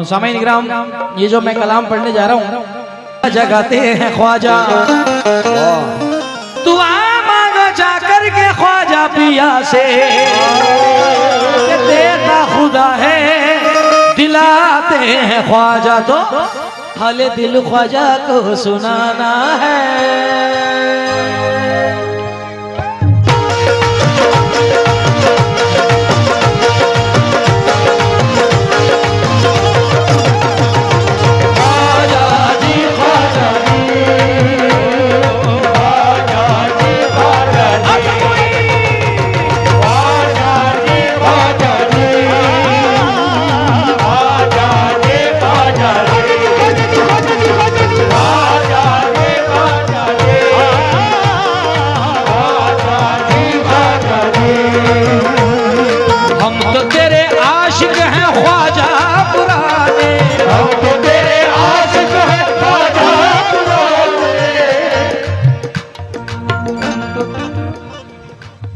सामाइन इकराम, ये जो मैं कलाम पढ़ने जा रहा हूँ, जगाते हैं ख्वाजा, दुआ मांगा जाकर के ख्वाजा पिया से, देता खुदा है दिलाते हैं ख्वाजा, तो हाले दिल ख्वाजा को सुनाना है।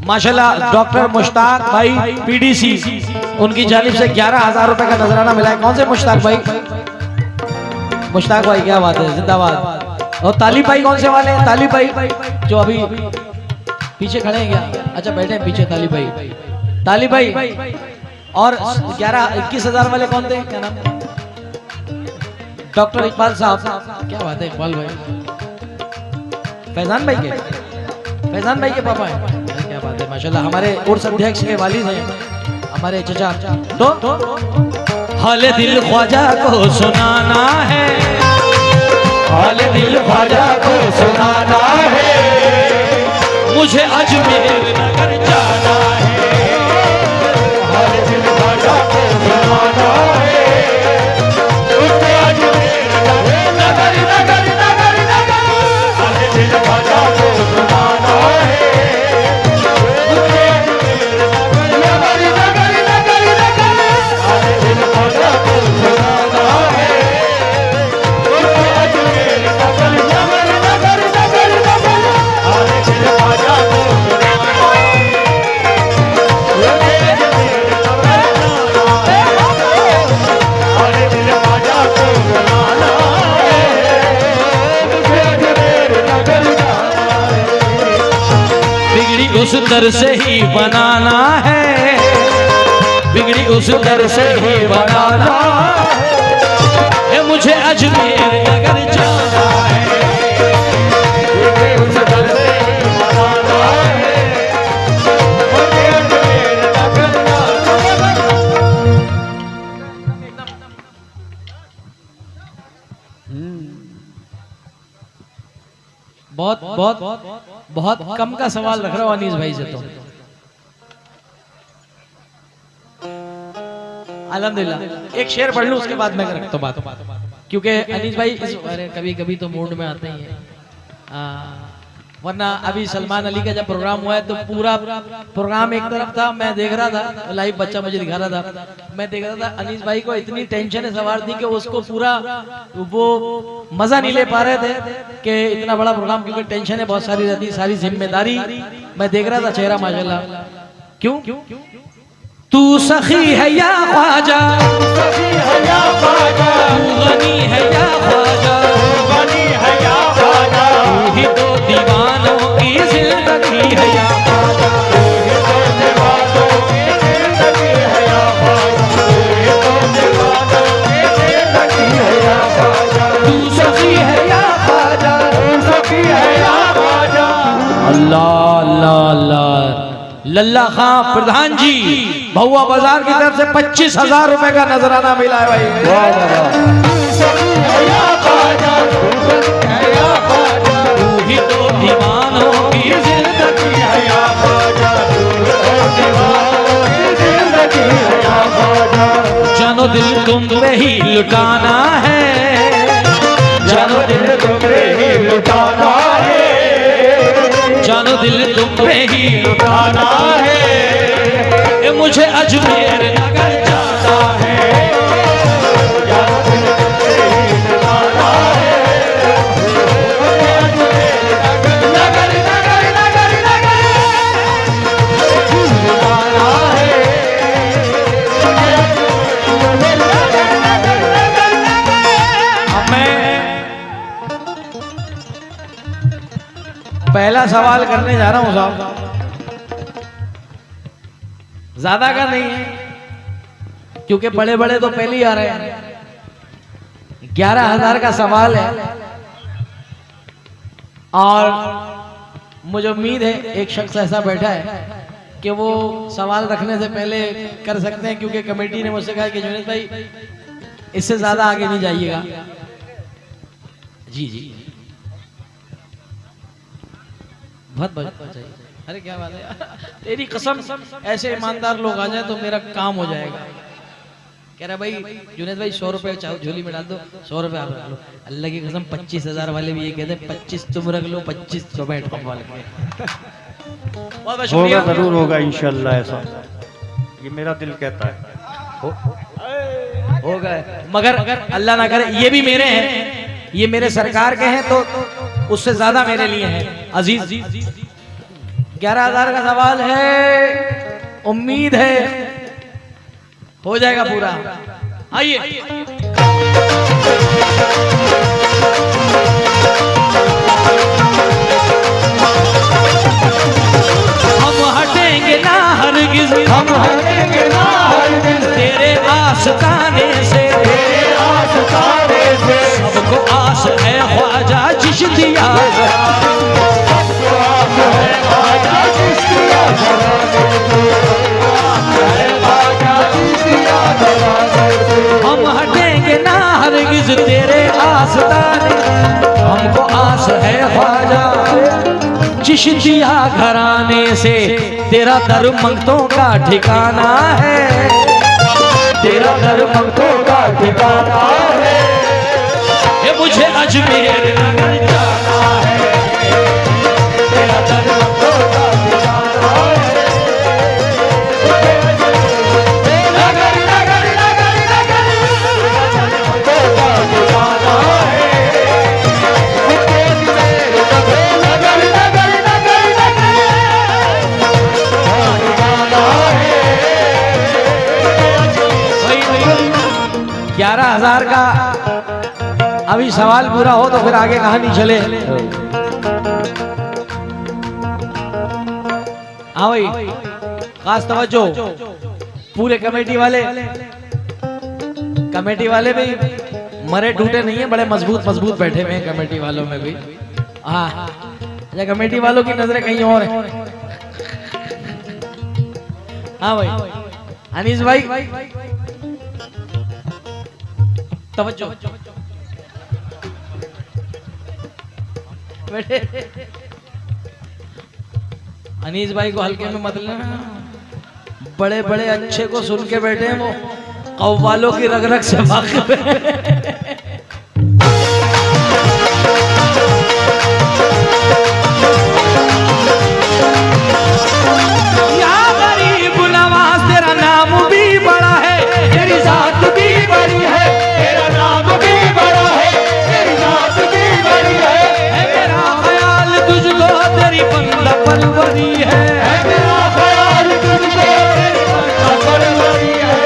माशाल्लाह डॉक्टर मुश्ताक भाई पीडीसी, उनकी जानिब से 11,000 रुपए का नजराना मिला है। कौन से मुश्ताक भाई? मुश्ताक भाई, क्या बात है, जिंदाबाद। और तालिब भाई कौन से वाले हैं? तालिब भाई जो अभी पीछे खड़े हैं क्या? अच्छा बैठे हैं पीछे तालिब भाई। तालिब भाई और 11-21,000 वाले कौन थे? क्या नाम? डॉक्टर इकबाल साहब, क्या बात है इकबाल भाई। फैजान भाई के, फैजान भाई के पापा हैं, क्या बात है माशाल्लाह। हमारे उर्स अध्यक्ष के वालिद हैं हमारे चचा। तो हाले दिल ख्वाजा को सुनाना है, हाले दिल ख्वाजा को सुनाना है, मुझे अजमेर नगर जाना है, हाले दिल ख्वाजा को सुनाना है, मुझे अजमेर नगर नगर नगर नगर, हाले दिल ख्वाजा को सुनाना है, उस दर से ही बनाना है, बिगड़ी उस दर से ही बनाना है, मुझे अजमेर नगर जाना है, बिगड़ी उस दर से ही बनाना है, मुझे अजमेर नगर जाना है। बहुत बहुत बहुत कम का सवाल रख रहा हूं अनीस भाई से। तो अल्हम्दुलिल्लाह एक शेर पढ़ लूं उसके बाद मैं रखता हूं बात, क्योंकि अनीस भाई कभी कभी तो मूड में आते ही हैं, वरना अभी सलमान अली का जब प्रोग्राम हुआ है तो पूरा प्रोग्राम एक तरफ था, मैं देख रहा था लाइव, बच्चा मुझे दिखा रहा था, मैं देख रहा था अनीस भाई को इतनी टेंशन है सवार थी कि उसको पूरा वो मजा नहीं ले पा रहे थे कि इतना बड़ा प्रोग्राम, क्योंकि टेंशन है बहुत सारी रहती, सारी जिम्मेदारी, मैं देख रहा था चेहरा माशाल्लाह। क्यों तू सखी है या ख्वाजा, गनी है या ख्वाजा, गनी है या ख्वाजा, तू ही तो दीवानों की जिंदगी है या ख्वाजा, तू ही तो दीवानों की जिंदगी है या ख्वाजा, तू ही तो दीवानों की जिंदगी है या ख्वाजा, तू सखी है या ख्वाजा, तू सखी है या ख्वाजा। अल्लाह अल्लाह अल्लाह। लल्ला खां प्रधान जी भहुआ बाजार की तरफ से 25,000 रुपए का नजराना मिला है भाई। तू ही तो दीवानों की जिंदगी है या ख्वाजा, तू ही तो दीवानों की जिंदगी है या ख्वाजा, जानो दिल तुम पे ही लुटाना है, जानो दिल तुम पे ही लुटाना है, जानो दिल तुम पे ही लुटाना है, मुझे अजमेर नगर जाना है, जानो दिल तुम पे ही लुटाना है, मुझे अजमेर नगर नगर नगर नगर लुटाना है, मुझे अजमेर नगर नगर पहला सवाल करने जा रहा हूं साहब, ज्यादा का नहीं है क्योंकि बड़े बड़े तो पहले ही आ रहे हैं। 11,000 का सवाल है और मुझे उम्मीद है एक शख्स ऐसा बैठा है कि वो सवाल रखने से पहले कर सकते हैं, क्योंकि कमेटी ने मुझसे कहा कि जुनैद भाई इससे ज्यादा आगे नहीं जाइएगा। जी जी बहुत बहुत चाहिए। अरे क्या बात है, तेरी कसम ऐसे ईमानदार लोग आ जाए तो मेरा काम हो जाएगा। कह रहा भाई जुनैद भाई 100 रुपए झोली में डाल दो, 100 रुपए आप रख लो। अल्लाह की कसम 25,000 वाले भी ये कहते हैं 25 तुम रख लो, 25 तो बैठ वाले के। बहुत शुक्रिया, जरूर होगा इंशाल्लाह ऐसा, ये मेरा दिल कहता है होगा। मगर अल्लाह ना करे ये भी मेरे हैं, ये मेरे सरकार के हैं तो उससे ज्यादा मेरे लिए हैं अजीज। 11,000 का सवाल है, उम्मीद है हो जाएगा पूरा। आइए हम हटेंगे ना हरगिज, हम हटेंगे ना हरगिज तेरे आस्ताने से, तेरे आस्ताने से। सबको आस है ख्वाजा चिश्तिया, सबको आस है ख्वाजा चिश्तिया, हम हटेंगे ना हरगिज तेरे आस्ताने, हमको आस है ख्वाजा चिश्तिया घराने से। तेरा दर मंगतों का ठिकाना है, तेरा दर मंगतों का ठिकाना है। ये मुझे अजमेर नगर जाना है, तेरा दर मंगतों का ठिकाना है। नगर नगर नगर नगर मंगतों का ठिकाना है, नगर नगर नगर नगर 11,000 का अभी सवाल पूरा हो तो फिर आगे कहानी चले। हाँ भाई खास तवज्जो, पूरे कमेटी वाले भी मरे टूटे नहीं है, बड़े मजबूत बैठे हुए हैं कमेटी वालों में भी। हाँ या कमेटी वालों की नजरें कहीं और है। हाँ भाई अनीस भाई तवज्जो बैठे। अनीस भाई को हल्के में मत लेना, बड़े बड़े अच्छे को सुन के बैठे हैं, वो कव्वालों की रग-रग से वाकिफ है। या गरीब नवाज तेरा नाम भी बड़ा है, तेरी जात भी बड़ी है, तेरा नाम भी बड़ा है, तेरी जात भी बड़ी है। मेरा ख्याल तुझको तेरी बंदा परवरी है, मेरा ख्याल तुझको तेरी बंदा परवरी है,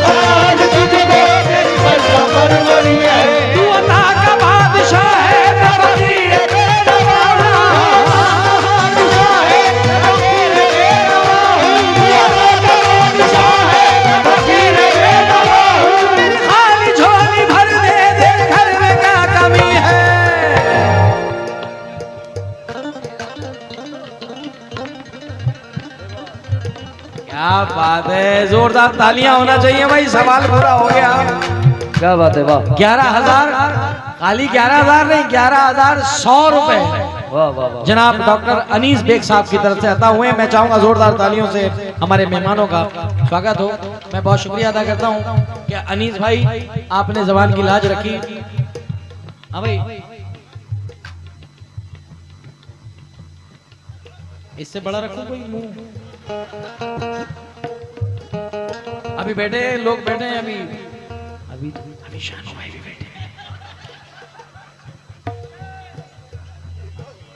ख्याल तुझको तेरी बंदा परवरी है। तू अता का बादशाह है, फकीर तेरा बादशाह है, फकीर तेरा तू अता का बादशाह है, फकीर तेरा मेरी खाली झोली भर दे, तेरे घर में क्या कमी है। क्या बात है, जोरदार तालियां होना चाहिए भाई, सवाल पूरा हो गया। क्या बात है, वाह 11,000 खाली 11,000 नहीं, 11,100 रुपए वाह वाह वाह। जनाब डॉक्टर अनीस बेग साहब की तरफ से अता हुए। मैं चाहूंगा जोरदार तालियों से हमारे मेहमानों का स्वागत हो। मैं बहुत शुक्रिया अदा करता हूं कि अनीस भाई आपने जबान की लाज रखी। हाँ भाई इससे बड़ा रखो कोई मुंह। अभी बैठे लोग बैठे हैं, अभी अभी अभी शानू भाई भी बैठे हैं।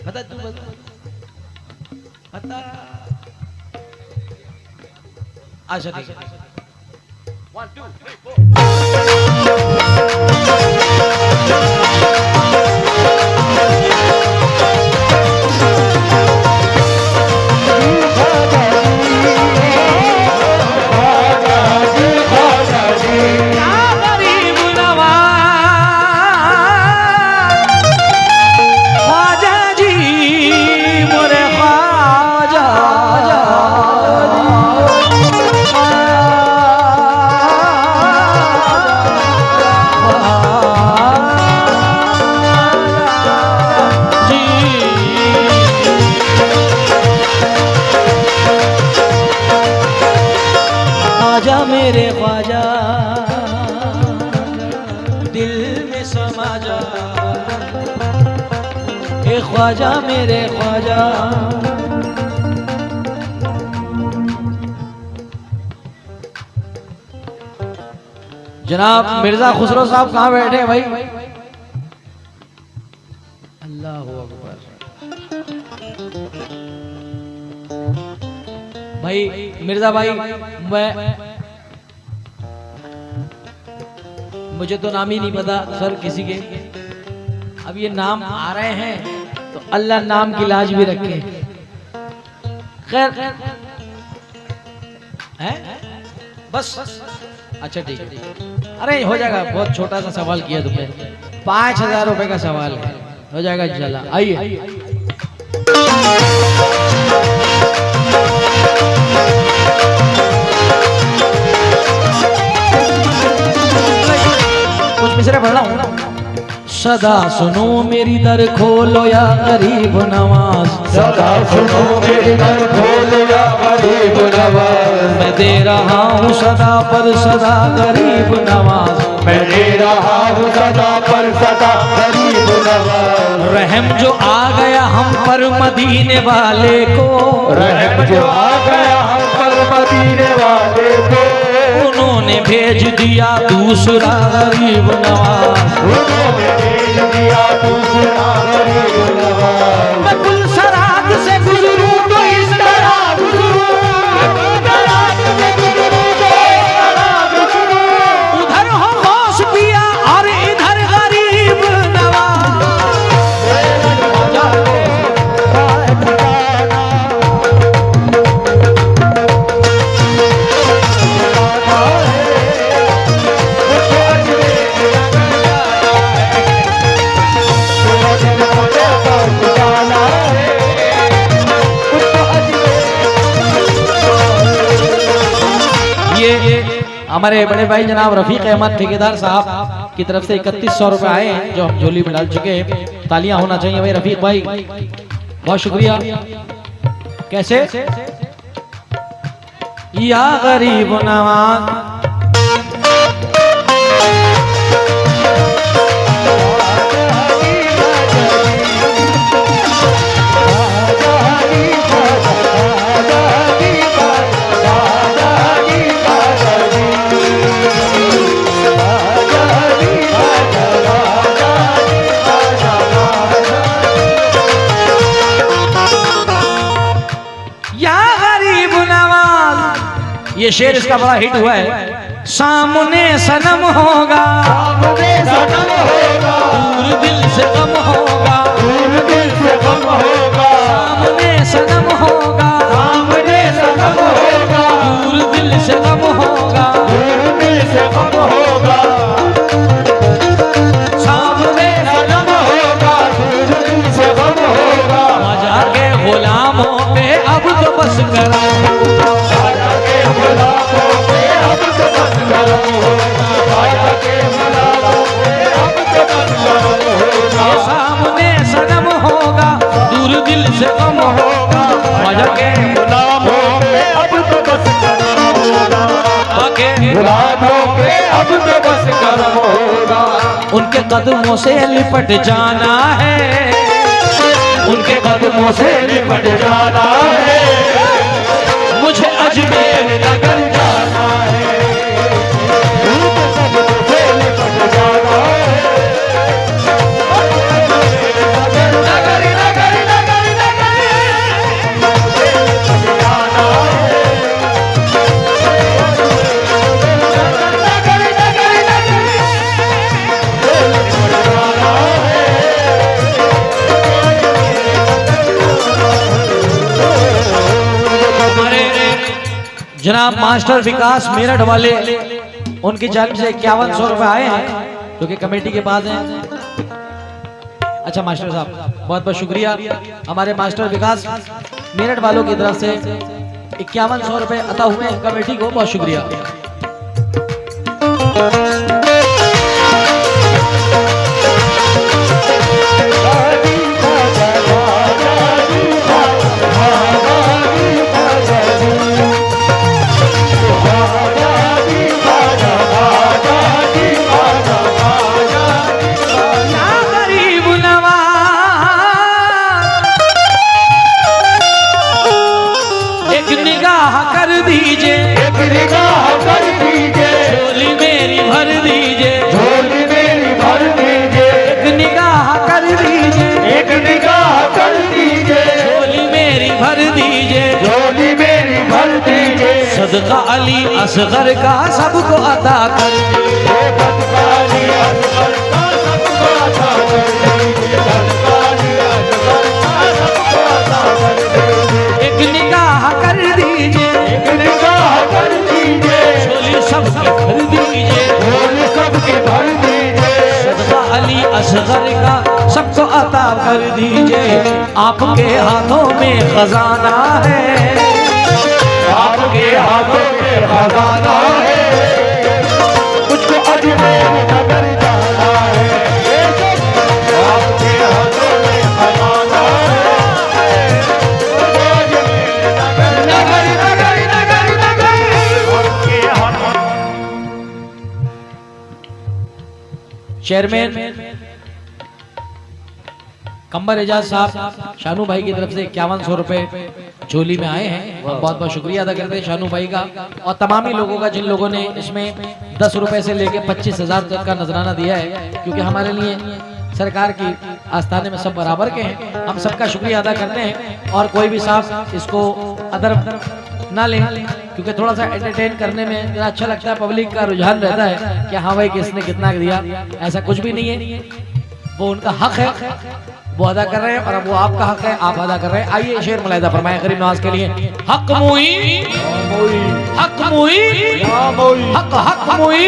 बता तू बता अच्छा ठीक है। 1 2 3 4 समा जा, ए ख्वाजा मेरे ख्वाजा। जनाब मिर्जा खुसरो साहब कहाँ बैठे हैं भाई? अल्लाह अकबर। भाई मिर्जा भाई, मुझे तो नाम ही नहीं पता सर किसी के। अब ये नाम आ रहे हैं तो अल्लाह नाम की लाज भी रखे। खैर है बस, अच्छा ठीक है। अरे हो जाएगा, बहुत छोटा सा सवाल किया तुमने, 5000 रुपए का सवाल है, हो जाएगा इंशाल्लाह। आइए कुछ मिसरे पढ़ रहा हूँ। सदा सुनो मेरी दर खोलो या गरीब नवाज, सदा सुनो मेरी दर खोलो या गरीब नवाज। मैं दे रहा हूँ सदा पर सदा गरीब नवाज, मैं दे रहा हूँ सदा पर सदा गरीब नवाज। रहम जो आ गया हम पर मदीने वाले को, रहम जो आ गया हम पर मदीने वाले को, उन्होंने भेज दिया दूसरा गरीब नवाज, उन्होंने भेज दिया दूसरा गरीब नवाज। मैं गुलशराब से गुजरूं तो इस तरह गुजरूं, उधर हो गौस पिया और इधर गरीब नवाज। हमारे बड़े भाई जनाब रफीक अहमद ठेकेदार साहब की तरफ से 3100 रुपए आए हैं जो हम झोली में डाल चुके हैं। तालियां होना चाहिए भाई रफीक भाई, बहुत शुक्रिया। कैसे या गरीब नवाज, ये शेर इसका बड़ा हिट हुआ है। सामने सनम होगा, सामने सनम होगा, दूर दिल से गम होगा, दूर दिल से गम होगा। सामने सनम होगा, सामने सनम होगा, दूर दिल से गम होगा, दूर दिल से गम होगा। सामने सनम होगा, दूर दिल से गम होगा। मजा के गुलामों पे अब तो बस करो, राजा के गुलामों पे अब तो बस करो, राजा के गुलामों पे अब तो बस करो। ये सामने सनम होगा, दूर दिल से गम होगा, मजा के गुलामों पे अब तो बस करो होगा, आके गुलामों पे अब तो बस करो होगा। उनके कदमों से लिपट जाना है, उनके कदमों से लिपट जाना है, मुझे अजमेर नगर जाना है, उनके कदमों से लिपट जाना है। नगर नगर नगर नगर नगर जाना है, नगर नगर हमारे जनाब मास्टर विकास मेरठ वाले, उनकी जानिब से 5100 रुपए आए हैं जो कि कमेटी के पास हैं। अच्छा मास्टर साहब बहुत बहुत शुक्रिया। हमारे मास्टर विकास मेरठ वालों की तरफ से 5100 रुपए अता हुए हैं कमेटी को, बहुत शुक्रिया। सदका अली असगर का सबको अता कर ये सदका अली असगर का सबको अता कर दीजिए, सदका अली असगर का सबको अता कर दीजिए। एक निगाह कर दीजिए, एक निगाह कर दीजिए, झोली सबकी भर दीजिए, झोली सबकी भर दीजिए। सदका अली असगर का सबको अता कर दीजिए। आपके हाथों में खजाना है, आपके हाथों में खजाना है, मुझको अजमेर नगर जाना है। ये सब आपके हाथों में खजाना है, मुझको अजमेर नगर नगर नगर नगर आपके हाथों। चेयरमैन कंबर एजाज साहब शानू भाई की तरफ से 5100 रुपए झोली में आए हैं। हम बहुत बहुत शुक्रिया अदा करते हैं शानू भाई का और तमामी लोगों का जिन लोगों ने इसमें 10 रुपए से लेके 25,000 तक का नजराना दिया है, क्योंकि हमारे लिए सरकार की आस्थाने में सब बराबर के हैं। हम सबका शुक्रिया अदा करते हैं और कोई भी साहब इसको अदर ना लें, क्योंकि थोड़ा सा एंटरटेन करने में जरा अच्छा लगता है, पब्लिक का रुझान रहता है कि हाँ भाई किसने कितना दिया। ऐसा कुछ भी नहीं है, वो उनका हक है, वो अदा कर रहे हैं और अब वो आपका हक है, आप अदा कर रहे हैं। आइए शेर मुलाहिदा फरमाएं गरीब नवाज के लिए। हक मुई हक मुई हक हक मुई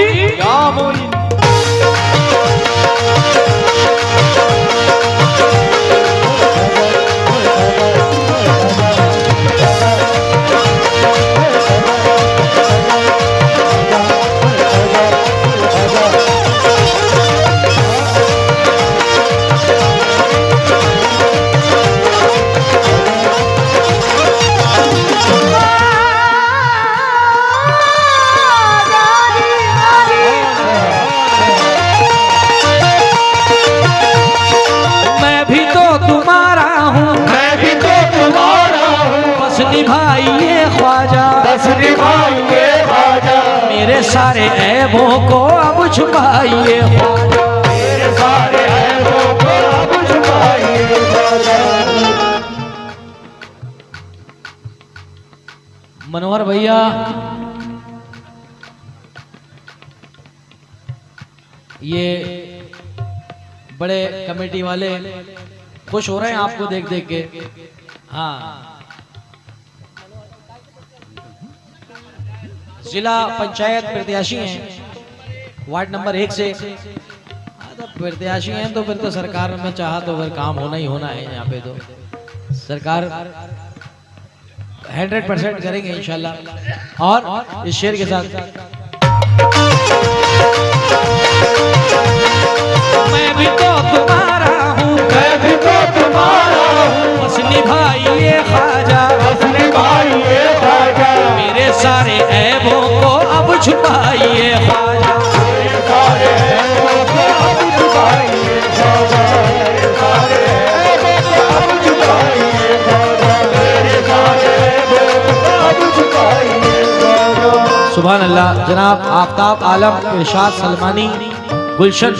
निभाइए ख्वाजा, बस निभाइए ख्वाजा, मेरे सारे ऐबों को अब छुपाइए ख्वाजा, मेरे सारे ऐबों को अब छुपाइए ख्वाजा। मनोहर भैया ये बड़े कमेटी वाले खुश हो रहे हैं आपको देख देख के। हाँ, जिला पंचायत प्रत्याशी हैं वार्ड नंबर 1 से। तो प्रत्याशी हैं तो फिर तो सरकार में चाहा तो फिर काम होना ही होना है। यहाँ पे तो सरकार 100% करेंगे इंशाल्लाह। और इस शेर के साथ मैं भी तो तुम्हारा हूँ, मैं भी तो तुम्हारा हूँ, बस निभाइए ख्वाजा, बस निभाइए ख्वाजा, मेरे सारे ऐबों को अब छुपाइए ख्वाजा, मेरे सारे ऐबों को अब छुपाइए ख्वाजा, मेरे सारे ऐबों को अब छुपाइए ख्वाजा, मेरे सारे ऐबों को अब छुपाइए ख्वाजा। सुभान अल्लाह। जनाब आफ्ताब आलम इरशाद सलमानी गुलशन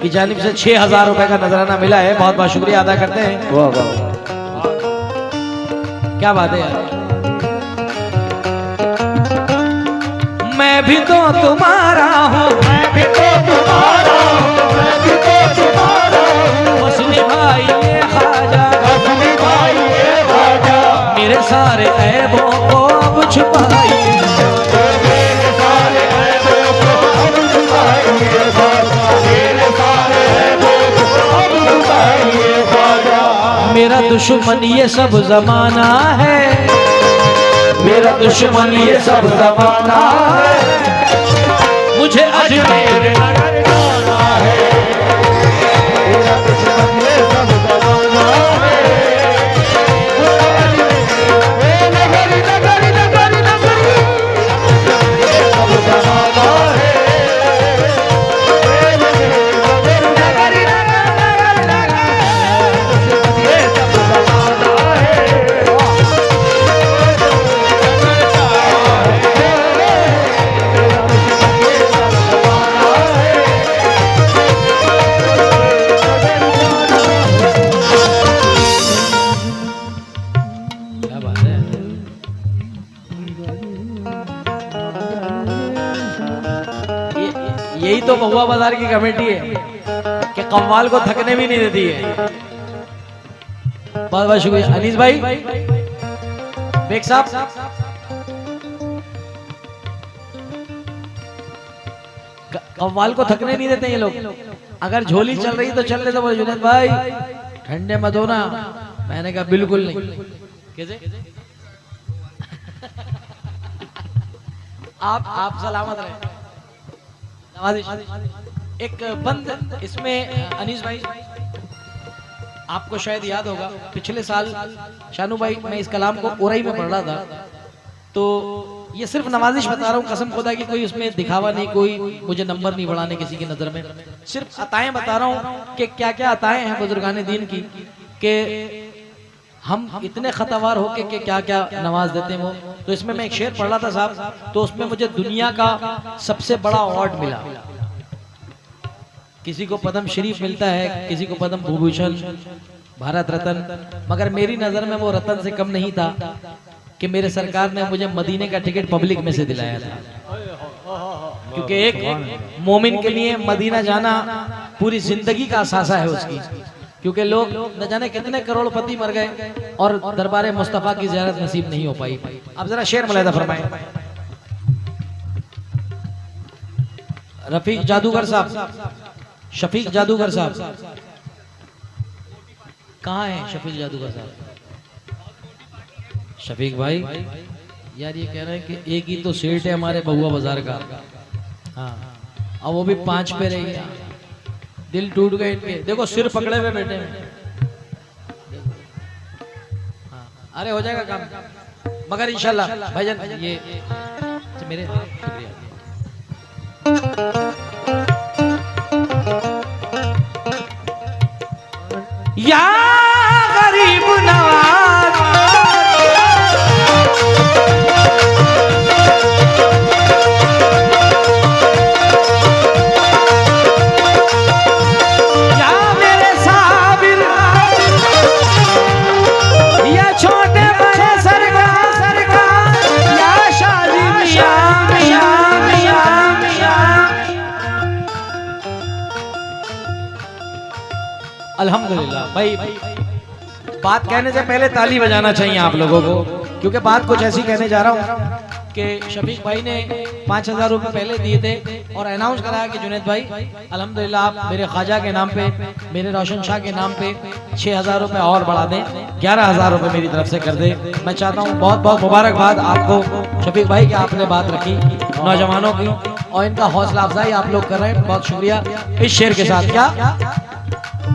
की जानिब से 6,000 रुपए का नजराना मिला है। बहुत बहुत शुक्रिया अदा करते हैं। वाह वाह, क्या बात है यार। मैं भी तो तुम्हारा हूँ, मैं भी तो तुम्हारा हूँ, मैं भी तो तुम्हारा हूँ, बस निभाइए ख्वाजा, बस निभाइए ख्वाजा, मेरे सारे ऐबों को अब छुपाइए, मेरे सारे ऐबों को अब छुपाइए ख्वाजा, मेरे सारे ऐबों को अब छुपाइए ख्वाजा। मेरा दुश्मन ये सब जमाना है, मेरा दुश्मन ये सब जमाना है, मुझे अजमेर नगर जाना है, मेरा दुश्मन ये सब जमाना है, नगर नगर नगर नगर ये सब जमाना है, नगर नगर नगर नगर ये सब जमाना है। तो बहुआ बाजार की कमेटी है कि कव्वाल को थकने भी नहीं देती है। बहुत बहुत शुक्रिया अनीस भाई, बेग साहब। कव्वाल को थकने नहीं देते ये लोग। अगर झोली चल रही तो चल रहे तो बोले जुनैद भाई ठंडे मत हो ना। मैंने कहा बिल्कुल नहीं। कैसे आप सलामत रहे। नवाजिश एक बंद इसमें अनीस भाई, आपको शायद याद होगा पिछले साल शानू भाई मैं इस कलाम को उरई में पढ़ रहा था, तो ये सिर्फ नवाजिश बता रहा हूँ, कसम खुदा की कोई उसमें दिखावा नहीं, कोई मुझे नंबर नहीं बढ़ाने किसी की नजर में, सिर्फ अताएं बता रहा हूँ कि क्या क्या अताएं हैं बुजुर्गान दीन की, कि हम इतने खतावार होके कि क्या क्या नवाज देते हैं वो। तो इसमें मैं एक शेर पढ़ रहा था साहब, तो उसमें मुझे दुनिया का सबसे बड़ा अवार्ड मिला। किसी को पद्म श्री मिलता है, किसी को पद्म भूभूषण, भारत रत्न, मगर मेरी नजर में वो रत्न से कम नहीं था कि मेरे सरकार ने मुझे मदीने का टिकट पब्लिक में से दिलाया था। क्योंकि एक मोमिन के लिए मदीना जाना पूरी जिंदगी का असासा है उसकी, क्योंकि लोग न जाने कितने करोड़पति मर गए और दरबार मुस्तफा की ज़ियारत नसीब नहीं हो पाई। अब जरा शेर मुलाहिजा फरमाएं। रफीक जादूगर साहब, शफीक जादूगर साहब कहाँ हैं? शफीक जादूगर साहब, शफीक भाई यार ये कह रहे हैं कि एक ही तो सेठ है हमारे बहुआ बाजार का, हाँ अब वो भी 5 पे रह गया। दिल टूट गए इनके, देखो सिर पकड़े हुए बैठे हैं। हाँ, अरे हो जाएगा काम, मगर इंशाल्लाह भाईजान ये मेरे शुक्रिया। या गरीब नवाज या मेरे साबिर या छोटे बड़े सरकार या शादी अल्हम्दुलिल्लाह। भाई बात कहने से पहले ताली बजाना चाहिए आप लोगों को, क्योंकि बात कुछ ऐसी कहने जा रहा हूँ कि शफीक भाई ने 5000 रुपये पहले दिए थे और अनाउंस कराया कि जुनैद भाई अल्हम्दुलिल्लाह आप मेरे ख्वाजा के नाम पे, मेरे रोशन शाह के नाम पे 6000 रुपये और बढ़ा दें, 11000 रुपये मेरी तरफ से कर दे। मैं चाहता हूँ बहुत बहुत मुबारकबाद आपको शफीक भाई कि आपने बात रखी नौजवानों की और इनका हौसला अफजाई आप लोग कर रहे हैं, बहुत शुक्रिया। इस शेर के साथ क्या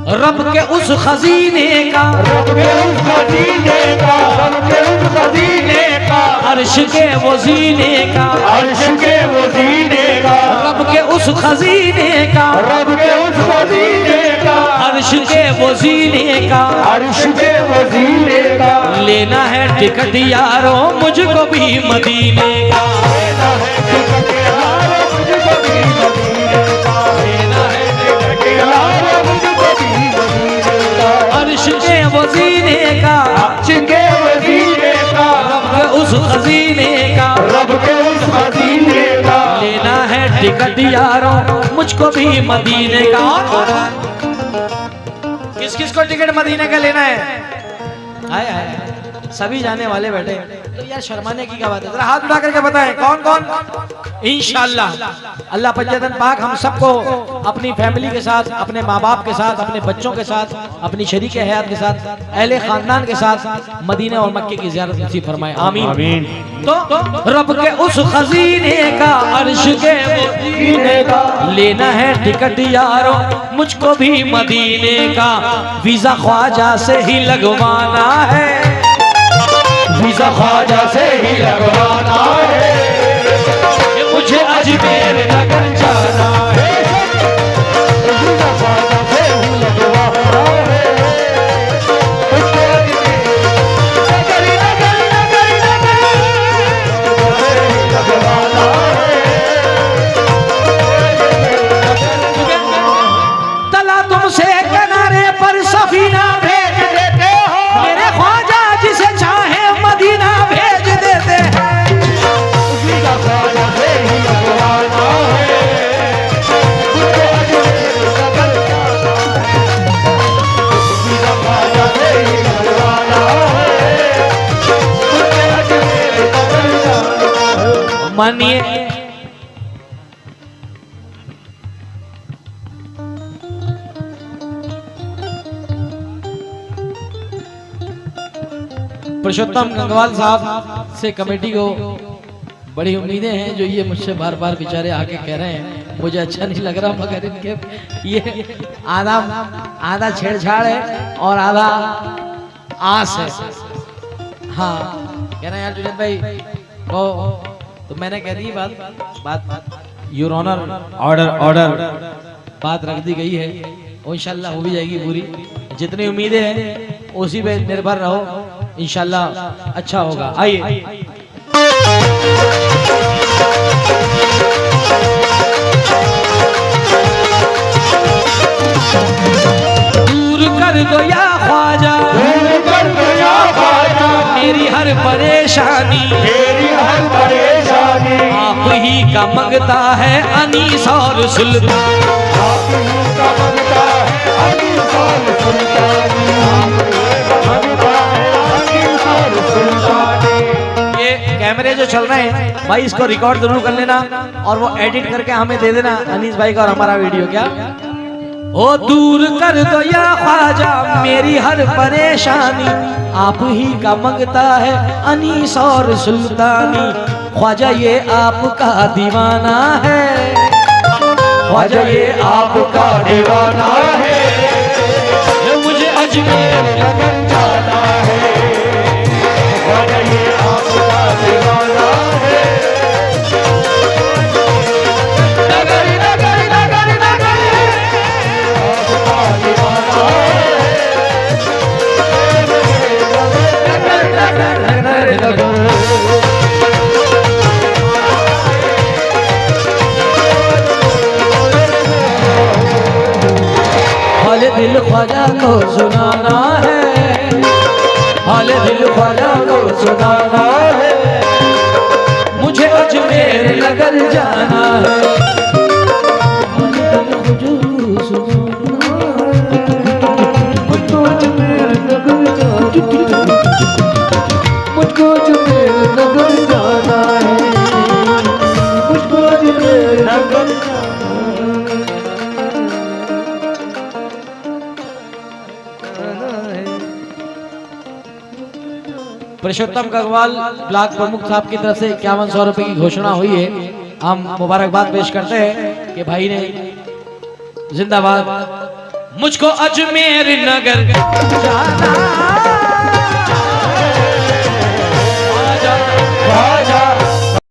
रब के उस खजीने का, रब के उस खजीने का, रब के उस खजीने का, अर्श के वो जीने का, अर्श के वो जीने का, रब के उस खजीने का, रब के उस खजीने का, अर्श के वो जीने का, अर्श के वो जीने का, लेना है टिकट यारो मुझको भी मदीने का, लेना है टिकट यारो मुझको भी मदीने का, लेना है टिकट यारो मुझको भी मदीने का, अर्श के वो जीने का, अर्श के वो जीने का, रब के उस खजीने का, रब के उस खजीने का, लेना है टिकट यारो मुझको भी मदीने का। किस किस को टिकट मदीने का लेना है? आए आए सभी जाने वाले बैठे, तो यार शर्माने की क्या बात है? जरा हाथ उठा करके बताएं कौन कौन। इंशाअल्लाह अल्लाह पंजतन पाक हम सबको अपनी फैमिली के साथ, अपने माँ बाप के साथ, अपने बच्चों के साथ, अपनी शरीक हयात के साथ, अहले खानदान के साथ मदीने और मक्के की ज़ियारत नसीब फरमाए, आमीन आमीन। तो रब के उस खजीने का, अर्श के जीने का, लेना है टिकट यारो मुझको भी मदीने का, वीजा ख्वाजा से ही लगवाना है, वीजा ख्वाजा से ही लगवाना है, मुझे अजमेर नगर जाना है, वीजा ख्वाजा से ही लगवाना है, उसको नगर नगर नगर नगर से ही लगवाना है। तला तुमसे किनारे पर सफीना भेज देते हो, मेरे ख्वाजा जिसे चाहे मदीना भेज देते हैं, वीजा ख्वाजा से ही लगवाना है, मानिए पुरुषोत्तम गंगवाल साहब से कमेटी को बड़ी उम्मीदें हैं, जो ये मुझसे बार बार बेचारे आके कह रहे हैं, मुझे अच्छा नहीं लग रहा, मगर इनके ये आधा छेड़छाड़ है और आधा आस है। हाँ कह रहे हैं यार जुनेद भाई को, तो मैंने कह दी बात योर ऑनर ऑर्डर बात रख दी गई है, और इंशाल्लाह हो भी जाएगी पूरी। जितनी उम्मीदें हैं उसी पे निर्भर रहो, इंशाल्लाह अच्छा होगा। आइए दूर कर दो या ख्वाजा, दूर कर दो या ख्वाजा, मेरी हर परेशानी, मेरी हर परेशानी, आप ही का मंगता है अनीस और सुल्तान, आप ही का मंगता है अनीस और सुल्तानी, आप ही का मंगता है अनीस और सुल्तानी। ये कैमरे जो चल रहे हैं भाई, इसको रिकॉर्ड जरूर कर लेना और वो एडिट करके हमें दे देना अनीस भाई का और हमारा वीडियो। क्या ओ दूर कर दो या ख्वाजा मेरी हर परेशानी, आप ही का मंगता है अनीस और सुल्तानी, ख्वाजा ये आपका दीवाना है, ख्वाजा ये आपका दीवाना है, मुझे अजमेर लगन जाना है, ख्वाजा ये आपका दीवाना है, नगर नगर नगर नगर आपका दीवाना है, नगर नगर नगर हाले दिल ख्वाजा को सुनाना है, हाले दिल ख्वाजा को सुनाना है, मुझे अजमेर नगर जाना है, हाले दिल हुजूर सुनाना है, मुझको अजमेर नगर जाना है, मुझको अजमेर नगर जाना है, मुझको अजमेर नगर जाना है। पुरुषोत्तम गंगवाल ब्लॉक प्रमुख साहब की तरफ से 5100 रुपए की घोषणा हुई है। हम मुबारकबाद पेश करते हैं कि भाई ने जिंदाबाद। मुझको अजमेर नगर जाना